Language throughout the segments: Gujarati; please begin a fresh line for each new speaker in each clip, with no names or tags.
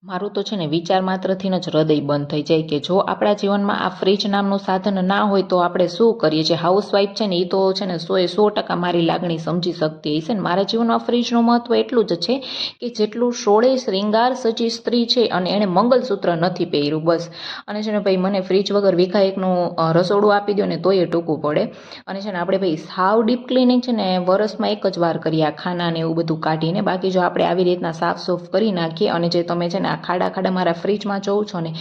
મારું તો છે ને વિચાર માત્રથી જ હૃદય બંધ થઈ જાય કે જો આપણા જીવનમાં આ ફ્રીજ નામનું સાધન ના હોય તો આપણે શું કરીએ છીએ. હાઉસવાઈફ છે ને એ તો છે ને 100% મારી લાગણી સમજી શકતી હશે ને. મારા જીવનમાં ફ્રીજનું મહત્વ એટલું જ છે કે જેટલું 16 શ્રૃંગાર સજી સ્ત્રી છે અને એણે મંગલસૂત્ર નથી પહેર્યું બસ. અને છે ને ભાઈ મને ફ્રીજ વગર વિખાયકનું રસોડું આપી દો ને તોય ટૂંકું પડે. અને છે ને આપણે ભાઈ સાવ ડીપ ક્લિનિંગ છે ને વરસમાં એક જ વાર કરીએ આ ખાના ને એવું બધું કાઢીને. બાકી જો આપણે આવી રીતના સાફ સૂફ કરી નાખીએ અને જે તમે છે ને આ ખાડા મારા ફ્રીજમાં જોઉં છો ને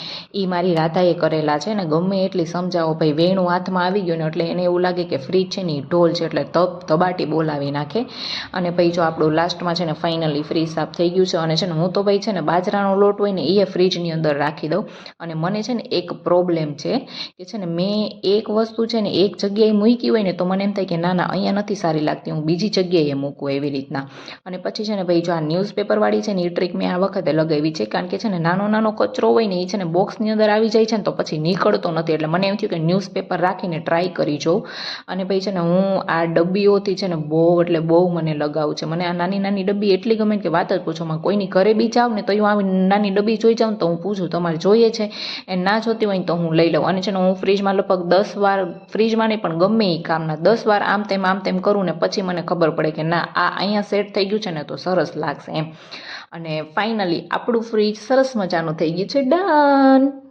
એ મારી રાધાએ કરેલા છે ને. ગમે એટલી સમજાવો ભાઈ વેણું હાથમાં આવી ગયું ને એટલે એને એવું લાગે કે ફ્રીજ છે ને એ ઢોલ છે એટલે ધબાટી બોલાવી નાખે. અને પછી જો આપણું લાસ્ટમાં છે ને ફાઇનલી ફ્રીજ સાફ થઈ ગયું છે. અને છે ને હું તો ભાઈ છે ને બાજરાનો લોટ હોય ને એ ફ્રીજની અંદર રાખી દઉં. અને મને છે ને એક પ્રોબ્લેમ છે કે છે ને મેં એક વસ્તુ છે ને એક જગ્યાએ મૂકી હોય ને તો મને એમ થાય કે ના અહીંયા નથી સારી લાગતી, હું બીજી જગ્યાએ મૂકું એવી રીતના. અને પછી છે ને ભાઈ જો આ ન્યૂઝપેપરવાળી છે ને એ ટ્રીક મેં આ વખતે લગાવી છે કારણ કે છે ને નાનો કચરો હોય ને એ છે ને બોક્સની અંદર આવી જાય છે ને તો પછી નીકળતો નથી. એટલે મને એમ થયું કે ન્યૂઝપેપર રાખીને ટ્રાય કરી જોઉં. અને ભાઈ છે ને હું આ ડબ્બીઓથી છે ને એટલે બહુ મને લગાવ છે. મને આ નાની ડબ્બી એટલી ગમે કે વાત જ પૂછોમાં. કોઈની ઘરે બી જાઉં ને તો હું આવી નાની ડબ્બી જોઈ જાઉં તો હું પૂછું તમારે જોઈએ છે, એ ના જોતી હોય ને તો હું લઈ લઉં. અને છે ને હું ફ્રીજમાં લગભગ 10 વાર, ફ્રીજમાં નહીં પણ ગમે એ કામના 10 વાર આમ તેમ કરું ને પછી મને ખબર પડે કે ના આ અહીંયા સેટ થઈ ગયું છે ને તો સરસ લાગશે એમ. અને ફાઇનલી આપણું ફ્રીજ સરસ મજાનું થઈ ગયું છે. ડન.